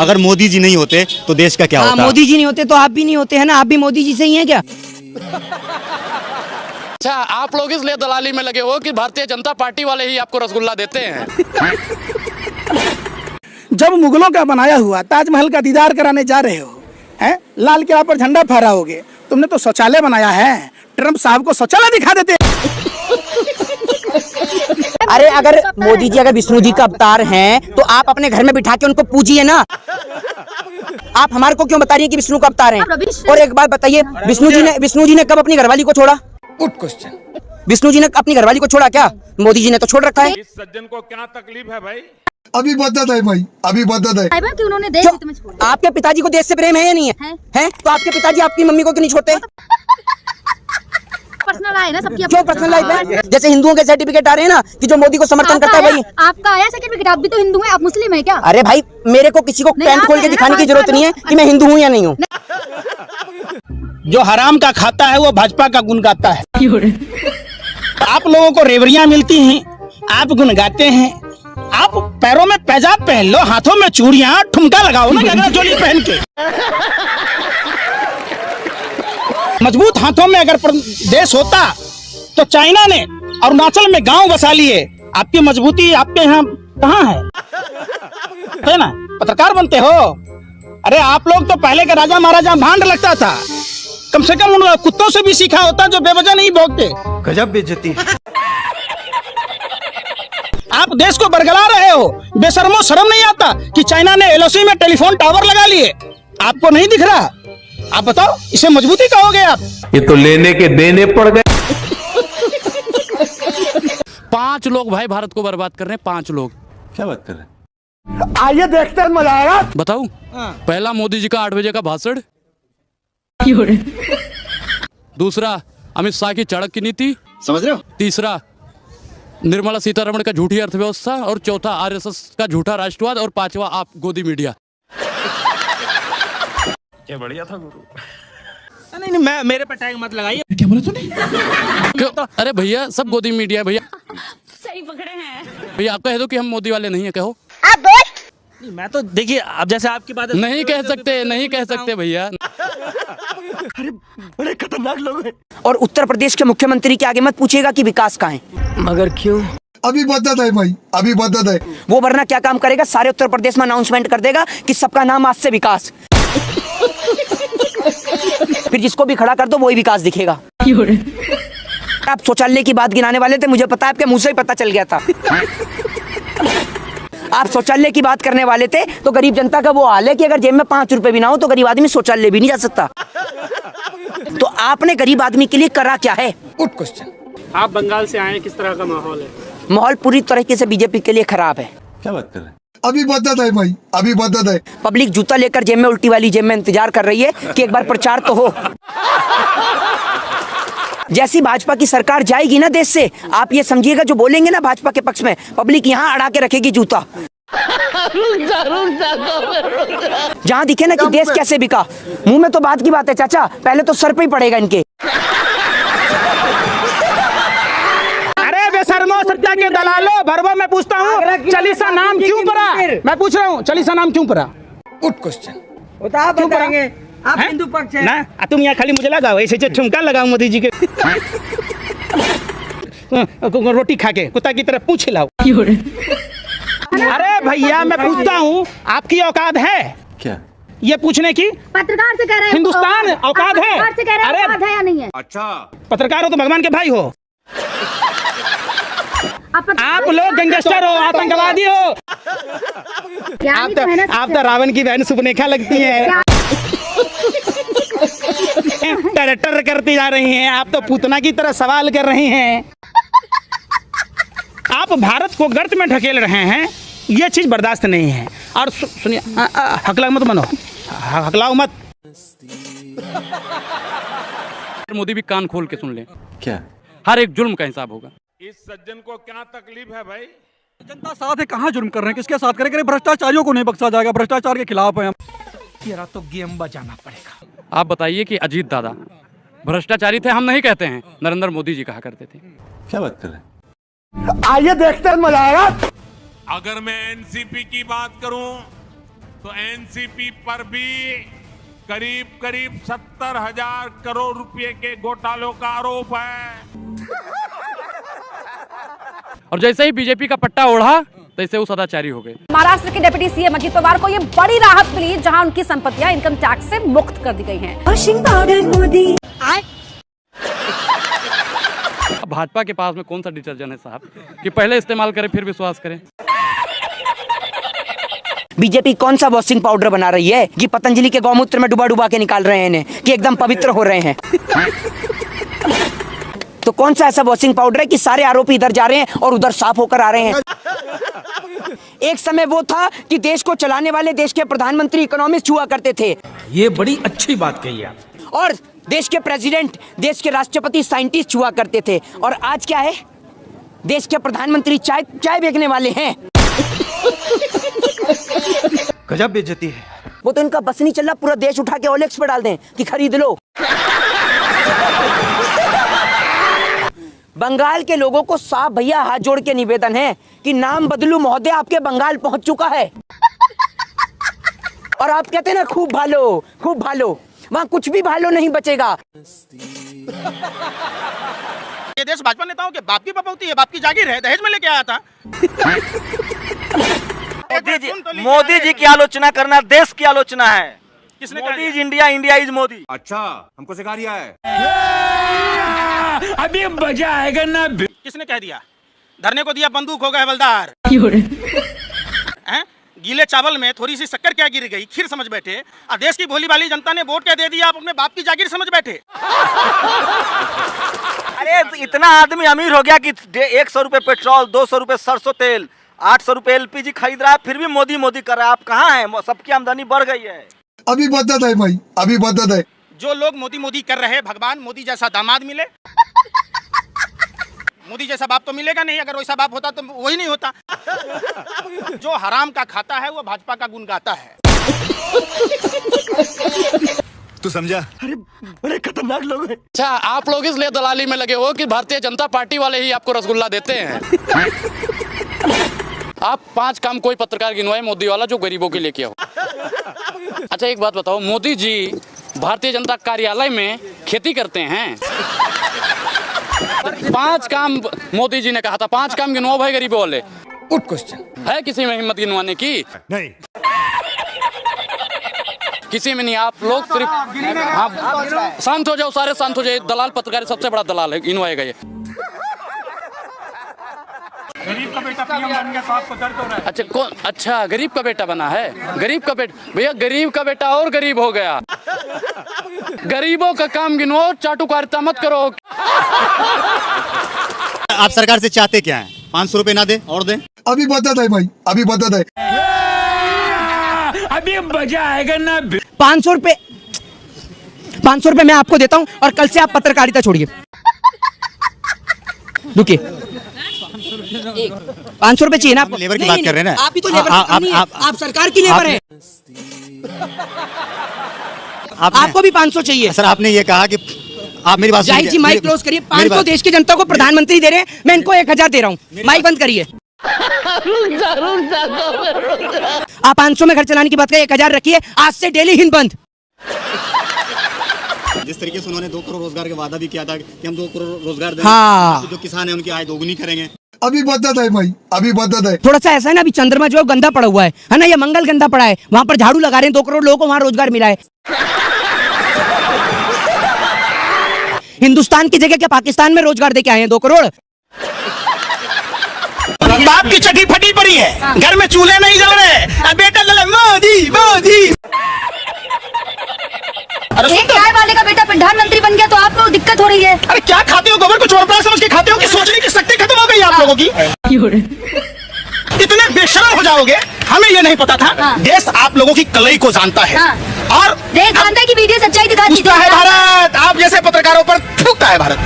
अगर मोदी जी नहीं होते तो देश का क्या होता? मोदी जी नहीं होते तो आप भी नहीं होते, है ना? आप भी मोदी जी से ही हैं क्या? अच्छा, आप लोग इसलिए दलाली में लगे हो कि भारतीय जनता पार्टी वाले ही आपको रसगुल्ला देते हैं। जब मुगलों का बनाया हुआ ताजमहल का दीदार कराने जा रहे हो, हैं? लाल किला पर झंडा फहराओगे, तुमने तो शौचालय बनाया है। ट्रम्प साहब को शौचालय दिखा देते। अरे अगर मोदी जी अगर विष्णु जी का अवतार हैं तो आप अपने घर में बिठा के उनको पूजिए ना। आप हमारे को क्यों बता रही हैं कि विष्णु का अवतार हैं? और एक बात बताइए, विष्णु जी ने कब अपनी घरवाली को छोड़ा? Good question. विष्णु जी ने अपनी घरवाली को छोड़ा क्या? मोदी जी ने तो छोड़ रखा है। इस सज्जन को क्या तकलीफ है भाई? अभी बदत है भाई, अभी बदत है। कि उन्होंने देश हित में छोड़ा। आपके पिताजी को देश से प्रेम है या नहीं है? हैं? तो आपके पिताजी आपकी मम्मी को क्यों नहीं छोड़ते? पर्सनल है ना सबकी। क्यों पर्सनल लाइफ है? जैसे हिंदुओं के सर्टिफिकेट आ रहे हैं ना कि जो मोदी को समर्थन करता है भाई। आपका आया सर्टिफिकेट? आप भी तो हिंदू हैं, आप मुस्लिम हैं क्या? अरे भाई, मेरे को किसी को पैंट खोल के दिखाने की जरूरत नहीं है कि मैं हिंदू हूँ या नहीं हूँ। जो हराम का खाता है वो भाजपा का गुण गाता है। आप लोगों को रेवड़ियां मिलती हैं, आप गुण गाते हैं। आप पैरों में पैजाब पहन लो, हाथों में चूड़ियां, ठुमका लगाओ ना गगरा चोली पहन के। मजबूत हाथों में अगर देश होता तो चाइना ने अरुणाचल में गांव बसा लिए। आपकी मजबूती आपके यहाँ कहाँ है ना? पत्रकार बनते हो? अरे आप लोग तो पहले के राजा महाराजा भांड लगता था। कम से कम उन कुत्तों से भी सीखा होता जो बेवजह नहीं भौंकते। गजब बेइज्जती। आप देश को बरगला रहे हो। बेशर्मो शर्म नहीं आता कि चाइना ने एलओसी में टेलीफोन टावर लगा लिए? आपको नहीं दिख रहा? आप बताओ, इसे मजबूती कहोगे आप? ये तो लेने के देने पड़ गए। 5 लोग भाई भारत को बर्बाद कर रहे हैं। 5 लोग। क्या बात कर रहे हैं? आइए देखते हैं, मजा आएगा। बताऊं? पहला, मोदी जी का 8 बजे का भाषण। दूसरा, अमित शाह की चाणक्य की नीति। समझ रहे हो? तीसरा, निर्मला सीतारमण का झूठी अर्थव्यवस्था। और चौथा, आरएसएस का झूठा राष्ट्रवाद। और 5वां, आप गोदी मीडिया। क्या बढ़िया था गुरु। नहीं नहीं, मैं मेरे पे टैग मत लगाइए। क्या बोला तूने? क्यों? अरे भैया, सब गोदी मीडिया भैया। सही पकड़े हैं भैया, आप कह दो कि हम मोदी वाले नहीं है, कहो। नहीं, मैं तो देखिए, अब जैसे आपकी बात नहीं कह सकते, नहीं कह सकते भैया। अरे बड़े खतरनाक लोग हैं। और उत्तर प्रदेश के मुख्यमंत्री के आगे मत पूछिएगा कि विकास कहाँ है। मगर क्यों? अभी बदत है भाई, अभी बदत है। वो वरना क्या काम करेगा? सारे उत्तर प्रदेश में अनाउंसमेंट कर देगा कि सबका नाम आज से विकास। फिर जिसको भी खड़ा कर दो वही विकास दिखेगा। आप शौचालय की बात गिनाने वाले थे, मुझे पता है, आपके मुंह से ही पता चल गया था। आप शौचालय की बात करने वाले थे तो गरीब जनता का वो हाल है कि अगर जेब में 5 रुपए भी ना हो तो गरीब आदमी शौचालय भी नहीं जा सकता। तो आपने गरीब आदमी के लिए करा क्या है? Good question. आप बंगाल से आए, किस तरह का माहौल है? माहौल पूरी तरीके से बीजेपी के लिए खराब है। क्या बात कर रहे हैं? अभी बदत है भाई, अभी बदत है। पब्लिक जूता लेकर जेब में, उल्टी वाली जेब में इंतजार कर रही है कि एक बार प्रचार तो हो। जैसी भाजपा की सरकार जाएगी ना देश से, आप ये समझिएगा जो बोलेंगे ना भाजपा के पक्ष में, पब्लिक यहाँ अड़ा के रखेगी जूता। जहाँ दिखे ना कि देश कैसे बिका। मुंह में तो बात की बात है चाचा, पहले तो सर पे ही पड़ेगा इनके। अरे बेशर्मो सत्ता के दलालो, भरवा मैं पूछता हूँ, चालीसा नाम क्यों पड़ा? मैं पूछ रहा हूँ, चालीसा नाम क्यों पड़ा? Good question. आप बताएंगे, आप हिंदू पक्ष है ना? तुम यहाँ खाली मुझे लगाओ, ऐसे ठुमका लगाओ मोदी जी के। रोटी खा के कुत्ता की तरह पूछ लाओ। अरे भैया, मैं पूछता हूँ, आपकी औकात है क्या ये पूछने की? पत्रकार से कह रहे हैं। हिंदुस्तान औकात है? पत्रकार से कह रहे हैं, अरे औकात है या नहीं है? अच्छा, पत्रकार हो तो भगवान के भाई हो। आप लोग गैंगस्टर हो, आतंकवादी हो। आप तो रावण की बहन सुपनेखा लगती है। टर करती जा रही हैं, आप तो पूतना की तरह सवाल कर रही हैं। आप भारत को गर्त में ढकेल रहे हैं, ये चीज बर्दाश्त नहीं है। और सुनिए, हकला मत बनो, हकलाओ मत। मोदी भी कान खोल के सुन ले, क्या? हर एक जुल्म का हिसाब होगा। इस सज्जन को क्या तकलीफ है भाई? जनता साथ है, कहाँ जुर्म कर रहे हैं? किसके साथ करें? भ्रष्टाचारियों को नहीं बख्शा जाएगा, भ्रष्टाचार के खिलाफ है हम। तेरा तो गेम बजाना पड़ेगा। आप बताइए कि अजीत दादा भ्रष्टाचारी थे? हम नहीं कहते हैं, नरेंद्र मोदी जी कहा करते थे। क्या बात कर रहे हैं? आइए देखते हैं, मजा आएगा। अगर मैं एनसीपी की बात करूं तो एनसीपी पर भी करीब करीब 70,000 करोड़ रुपए के घोटालों का आरोप है। और जैसे ही बीजेपी का पट्टा ओढ़ा तैसे वो सदाचारी हो गए। महाराष्ट्र के डिप्टी सीएम अजित पवार को ये बड़ी राहत मिली, जहां उनकी संपत्तियां इनकम टैक्स से मुक्त कर दी गई हैं। भाजपा के पास में कौन सा डिटर्जेंट है साहब कि पहले इस्तेमाल करें फिर विश्वास करें। बीजेपी कौन सा वॉशिंग पाउडर बना रही है कि पतंजलि के गौमूत्र में डुबा डुबा के निकाल रहे हैं इन्हें कि एकदम पवित्र हो रहे हैं। तो कौन सा ऐसा वॉशिंग पाउडर है कि सारे आरोपी इधर जा रहे हैं और उधर साफ होकर आ रहे हैं। एक समय वो था कि देश को चलाने वाले देश के प्रधानमंत्री इकोनॉमिस्ट हुआ करते थे। ये बड़ी अच्छी बात कही आप। और देश के प्रेसिडेंट, देश के राष्ट्रपति साइंटिस्ट हुआ करते थे। और आज क्या है? देश के प्रधानमंत्री चाय बेचने वाले हैं। गजब बेइज्जती है। वो तो इनका बस नहीं चल रहा, पूरा देश उठा के ओलेक्स पे डाल दें कि खरीद लो। बंगाल के लोगों को साफ भैया हाथ जोड़ के निवेदन है कि नाम बदलू महोदय, आपके बंगाल पहुंच चुका है। और आप कहते हैं ना खूब भालो, खूब भालो, वहां कुछ भी भालो नहीं बचेगा। ये देश भाजपा नेताओं के बाप की बपौती है, बाप की जागीर है, दहेज में लेके आया था। मोदी जी की आलोचना करना देश की आलोचना है। किसने Modi is India, India is Modi. अच्छा, हमको सिखा रिया है। अभी मजा आएगा ना। किसने कह दिया? धरने को दिया बंदूक हो गए हवलदार। गीले चावल में थोड़ी सी शक्कर क्या गिर गई, खीर समझ बैठे। देश की भोली भाली जनता ने वोट क्या दे दिया, आप अपने बाप की जागीर समझ बैठे। अरे इतना आदमी अमीर हो गया कि 100 रुपए पेट्रोल, 200 रुपए सरसों तेल, 800 रुपए एलपीजी खरीद रहा है, फिर भी मोदी मोदी कर रहा है। आप कहाँ हैं? सबकी आमदनी बढ़ गई है। अभी बदत है भाई, अभी बदत है। जो लोग मोदी मोदी कर रहे हैं, भगवान मोदी जैसा दामाद मिले। मोदी जैसा बाप तो मिलेगा नहीं, अगर वैसा बाप होता तो वही नहीं होता। जो हराम का खाता है वो भाजपा का गुण गाता है। तू समझा? अरे बड़े खतरनाक लोग हैं। अच्छा, आप लोग इसलिए दलाली में लगे हो कि भारतीय जनता पार्टी वाले ही आपको रसगुल्ला देते हैं। आप 5 काम कोई पत्रकार गिनवाए मोदी वाला जो गरीबों के लिए किया हो। अच्छा एक बात बताओ, मोदी जी भारतीय जनता कार्यालय में खेती करते हैं। 5 काम मोदी जी ने कहा था, 5 काम गिनवाओ भाई गरीबों वाले। Good question. है किसी में हिम्मत गिनवाने की? नहीं, किसी में नहीं। आप लोग सिर्फ आप शांत हो जाओ, सारे शांत हो जाए। दलाल पत्रकार सबसे बड़ा दलाल है, गिनवाएगा ये। गरीब का बेटा पीएम बन गया तो आपको दर्द हो रहा है। अच्छा कौन? अच्छा गरीब का बेटा बना है। गरीब का बेटा, भैया गरीब का बेटा और गरीब हो गया। गरीबों का काम गिनवाओ, चाटुकारिता मत करो। आप सरकार से चाहते क्या है? 500 रुपए ना दे और दे। अभी बदत है भाई, अभी बदत है। अभी मजा आएगा ना। 500 रुपए मैं आपको देता हूं और कल से आप पत्रकारिता छोड़िए। रुकिए, 500 रुपए चाहिए ना आपको? लेबर की बात कर रहे हैं ना आप ही तो लेबर आप सरकार की लेबर है। आपको भी 500 चाहिए। सर आपने ये कहा कि आप मेरी बात जाहिर जी माइक क्लोज करिए। 500 देश की जनता को प्रधानमंत्री दे रहे हैं, मैं इनको 1000 दे रहा हूँ। माइक बंद करिए। आप 500 में घर चलाने की बात करें, 1000 रखिए। आज से डेली हिंद बंद। जिस तरीके से उन्होंने 2 करोड़ रोजगार का वादा भी किया था कि हम 2 करोड़ रोजगार देंगे, हाँ। तो जो किसान है उनकी आय दोगुनी करेंगे। अभी बदत है भाई, अभी बदत है। थोड़ा सा ऐसा है ना, अभी चंद्रमा जो है गंदा पड़ा हुआ है ना, ये मंगल गंदा पड़ा है। वहां पर झाड़ू लगा रहे हैं, 2 करोड़ लोगों को वहां रोजगार मिला है। हिंदुस्तान की जगह क्या पाकिस्तान में रोजगार देके आए हैं 2 करोड़? बाप की चटी फटी पड़ी है, घर में चूल्हे नहीं जल रहे, बेटा जले मोदी मोदी। एक चाय वाले का बेटा प्रधानमंत्री बन गया तो आपको दिक्कत हो रही है। अरे क्या खाते हो? गोबर को चोरपड़ा समझ के खाते हो कि सोचने की शक्ति खत्म हो गई आप लोगों की? इतने बेशरम हो जाओगे, हमें ये नहीं पता था। देश आप लोगों की कलई को जानता है और देश जानता है कि वीडियो सच्चाई दिखाती है। भारत आप जैसे पत्रकारों पर थूकता है भारत।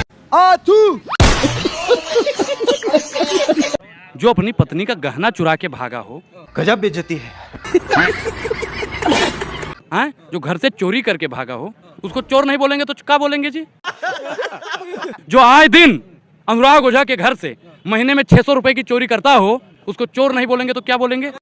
जो अपनी पत्नी का गहना चुरा के भागा हो, गजब बेइज्जती है। हैं? जो घर से चोरी करके भागा हो, उसको चोर नहीं बोलेंगे तो क्या बोलेंगे जी? जो आए दिन अनुराग ओझा के घर से महीने में 600 रुपए की चोरी करता हो, उसको चोर नहीं बोलेंगे तो क्या बोलेंगे?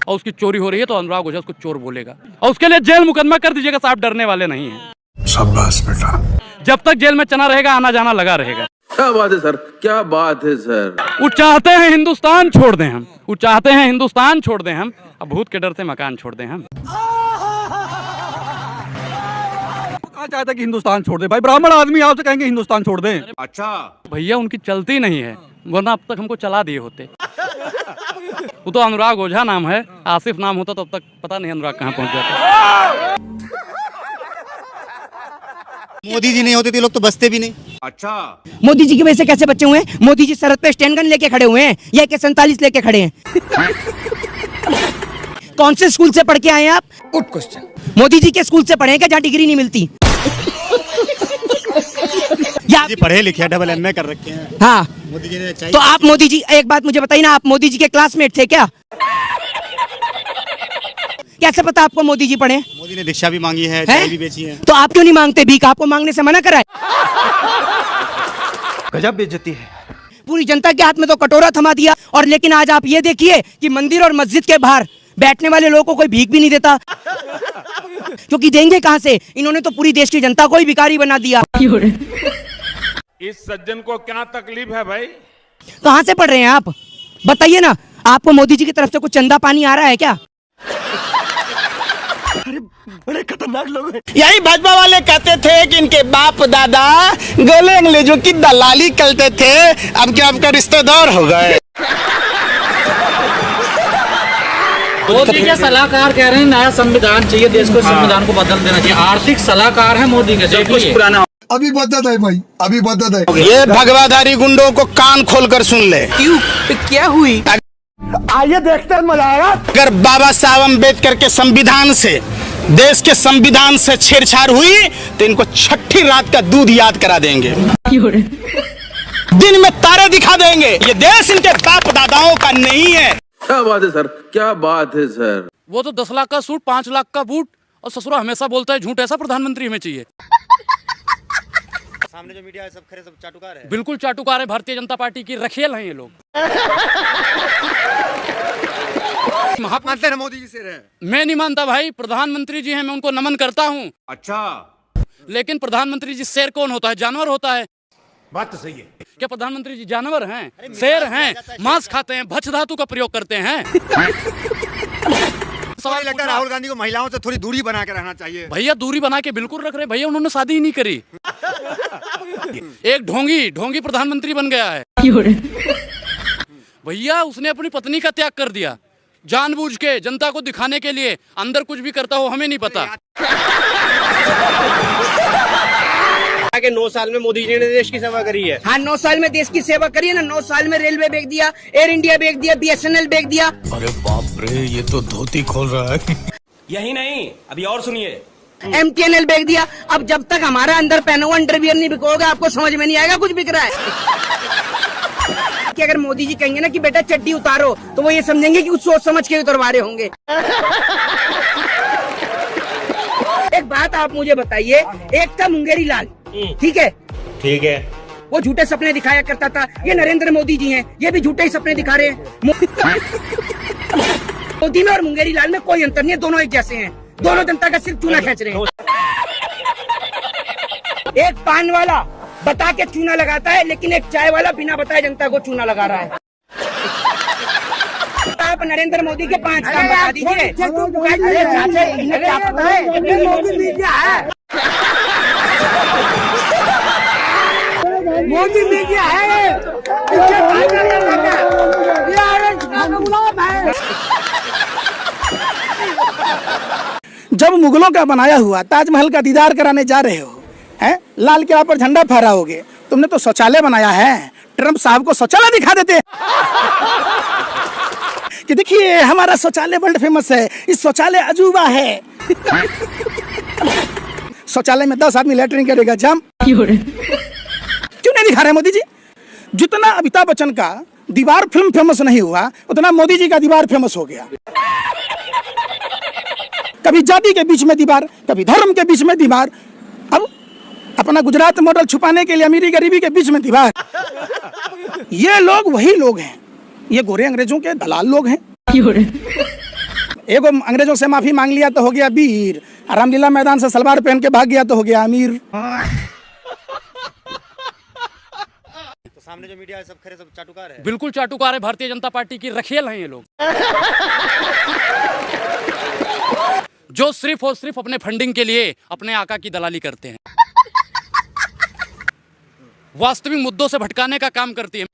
और उसकी चोरी हो रही है तो अनुराग ओझा उसको चोर बोलेगा और उसके लिए जेल मुकदमा कर दीजिएगा साहब, डरने वाले नहीं हैं। शाबाश बेटा। जब तक जेल में चना रहेगा आना जाना लगा रहेगा। क्या बात है सर, क्या बात है सर। वो चाहते हैं हिंदुस्तान छोड़ दें हम, वो चाहते हैं हिंदुस्तान छोड़ दें हम, अब भूत के डर से मकान छोड़ दें हम। कहाँ चाहता है कि हिंदुस्तान छोड़ दे भाई, ब्राह्मण आदमी आपसे कहेंगे हिंदुस्तान छोड़ दें। अच्छा भैया उनकी चलती नहीं है, वरना अब तक हमको चला दिए होते। वो तो अनुराग ओझा नाम है, आसिफ नाम होता तो अब तक पता नहीं अनुराग कहाँ पहुंच जाता। मोदी जी नहीं होते थे लोग तो बसते भी नहीं। अच्छा मोदी जी की वजह से कैसे बचे हुए हैं? मोदी जी सरहद पे स्टैंड गन लेके खड़े हुए हैं या AK-47 लेके खड़े हैं? कौन से स्कूल से पढ़ के आए हैं आप? Good question. मोदी जी के स्कूल से पढ़े हैं क्या जहाँ डिग्री नहीं मिलती? या जी पढ़े लिखे AA कर रखे हैं। हाँ मोदी जी ने तो आप मोदी जी, एक बात मुझे बताइए ना, आप मोदी जी के क्लासमेट थे क्या? कैसे पता आपको मोदी जी पढ़े? मोदी ने दीक्षा भी मांगी है, चाय भी बेची है। तो आप क्यों नहीं मांगते भीख? आपको मांगने से मना करा है? गजब बेइज्जती है। पूरी जनता के हाथ में तो कटोरा थमा दिया, और लेकिन आज आप ये देखिए कि मंदिर और मस्जिद के बाहर बैठने वाले लोगों को कोई भीख भी नहीं देता। क्योंकि देंगे कहां से? इन्होंने तो पूरी देश की जनता को ही भिखारी बना दिया। इस सज्जन को क्या तकलीफ है भाई? कहां से पढ़ रहे हैं आप? बताइए ना, आपको मोदी जी की तरफ से कुछ चंदा पानी आ रहा है क्या? बड़े खतरनाक लोग हैं। यही भाजपा वाले कहते थे कि इनके बाप दादा गोले अंग्रेजों की दलाली करते थे, अब क्या आपका रिश्तेदार हो गए। मोदी के सलाहकार कह रहे हैं नया संविधान चाहिए देश को, संविधान को बदल देना चाहिए। आर्थिक सलाहकार है मोदी के, सब कुछ पुराना। अभी बदत है भाई, अभी बदत है। ये भगवाधारी गुंडों को कान खोलकर सुन ले। क्यों? क्या हुई? आइए देखते हैं मजा आएगा। अगर बाबा साहब अम्बेडकर के संविधान से, देश के संविधान से छेड़छाड़ हुई तो इनको छठी रात का दूध याद करा देंगे, दिन में तारे दिखा देंगे। ये देश इनके बाप दादाओं का नहीं है। क्या बात है सर, क्या बात है सर। वो तो 10 लाख का सूट 5 लाख का बूट, और ससुरा हमेशा बोलता है झूठ। ऐसा प्रधानमंत्री हमें चाहिए। सामने जो मीडिया है सब खरे, सब चाटुकार है। बिल्कुल चाटुकार है, भारतीय जनता पार्टी की रखेल हैं ये लोग। मानते हैं मोदी जी से रहे। मैं नहीं मानता भाई, प्रधानमंत्री जी हैं, मैं उनको नमन करता हूँ। अच्छा लेकिन प्रधानमंत्री जी शेर कौन होता है? जानवर होता है। बात तो सही है। क्या प्रधानमंत्री जी जानवर हैं? शेर हैं, मांस खाते हैं, भक्ष धातु का प्रयोग करते हैं। सवाल लगता है राहुल गांधी को महिलाओं से थोड़ी दूरी बना के रहना चाहिए। भैया दूरी बना के बिल्कुल रख रहे भैया, उन्होंने शादी ही नहीं करी। एक ढोंगी प्रधानमंत्री बन गया है भैया। उसने अपनी पत्नी का त्याग कर दिया जानबूझ के, जनता को दिखाने के लिए। अंदर कुछ भी करता हो हमें नहीं पता। के 9 साल में मोदी जी ने देश की सेवा करी है। हाँ 9 साल में देश की सेवा करी है ना। 9 साल में रेलवे बेच दिया, एयर इंडिया बेच दिया, BSNL बेच दिया। अरे बाप रे, ये तो धोती खोल रहा है। यही नहीं, अभी और सुनिए। MTNL बेच दिया। अब जब तक हमारा अंदर पहना हुआ अंडरवियर नहीं बिकोगा, आपको समझ में नहीं आएगा कुछ बिक रहा है। कि अगर मोदी जी कहेंगे ना कि बेटा चड्डी उतारो, तो वो ये समझेंगे कि कुछ सोच समझ के उतरवा रहे होंगे। एक बात आप मुझे बताइए, एक था मुंगेरी लाल, ठीक है? ठीक है। वो झूठे सपने दिखाया करता था। ये नरेंद्र मोदी जी हैं, ये भी झूठे ही सपने दिखा रहे हैं। मोदी में और मुंगेरी लाल में कोई अंतर नहीं है, दोनों एक जैसे हैं। दोनों जनता का सिर्फ चूना खींच रहे हैं। एक पान वाला बता के चूना लगाता है, लेकिन एक चाय वाला बिना बताए जनता को चूना लगा रहा है। आप नरेंद्र मोदी के 5 काम बता दीजिए। मोदी मीडिया है, मोदी मीडिया है। जब मुगलों का बनाया हुआ ताजमहल का दीदार कराने जा रहे हो, हैं? लाल किला पर झंडा फहराओगे। तुमने तो शौचालय बनाया है, ट्रम्प साहब को शौचालय दिखा देते कि देखिए हमारा शौचालय वर्ल्ड फेमस है, इस शौचालय अजूबा है। शौचालय में 10 आदमी लैट्रिन करेगा, जाम क्यों नहीं दिखा रहे मोदी जी? जितना अमिताभ बच्चन का दीवार फिल्म फेमस नहीं हुआ, उतना मोदी जी का दीवार फेमस हो गया। कभी जाति के बीच में दीवार, कभी धर्म के बीच में दीवार, अब अपना गुजरात मॉडल छुपाने के लिए अमीरी गरीबी के बीच में दीवार। ये लोग वही लोग हैं, ये गोरे अंग्रेजों के दलाल लोग हैं। एगो अंग्रेजों से माफी मांग लिया तो हो गया वीर, रामलीला मैदान से सलवार पहन के भाग गया तो हो गया अमीर। तो सामने जो मीडिया है सब खरे सब चाटुकार है। बिल्कुल चाटुकार है, भारतीय जनता पार्टी की रखेल हैं ये लोग। जो सिर्फ और सिर्फ अपने फंडिंग के लिए अपने आका की दलाली करते हैं, वास्तविक मुद्दों से भटकाने का काम करती है।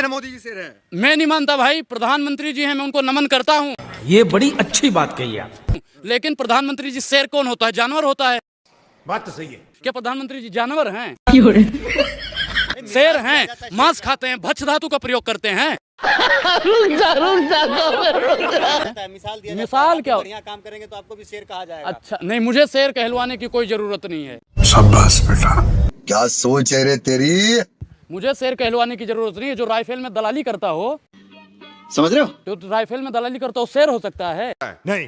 मोदी जी से रहे। मैं नहीं मानता भाई, प्रधानमंत्री जी हैं, मैं उनको नमन करता हूँ। ये बड़ी अच्छी बात कही आप। लेकिन प्रधानमंत्री जी शेर कौन होता है? जानवर होता है। बात तो सही है। क्या प्रधानमंत्री जी जानवर हैं? शेर हैं, मांस खाते हैं, भक्ष्य धातु का प्रयोग करते हैं। मिसाल क्या? बढ़िया काम करेंगे तो आपको भी शेर कहा जाएगा। अच्छा नहीं, मुझे शेर कहलवाने की कोई जरूरत नहीं है। शाबाश बेटा, क्या सोच है रे तेरी। मुझे शेर कहलवाने की जरूरत नहीं है। जो राइफल में दलाली करता हो, समझ रहे हो? जो राइफल में दलाली करता हो शेर हो सकता है? नहीं।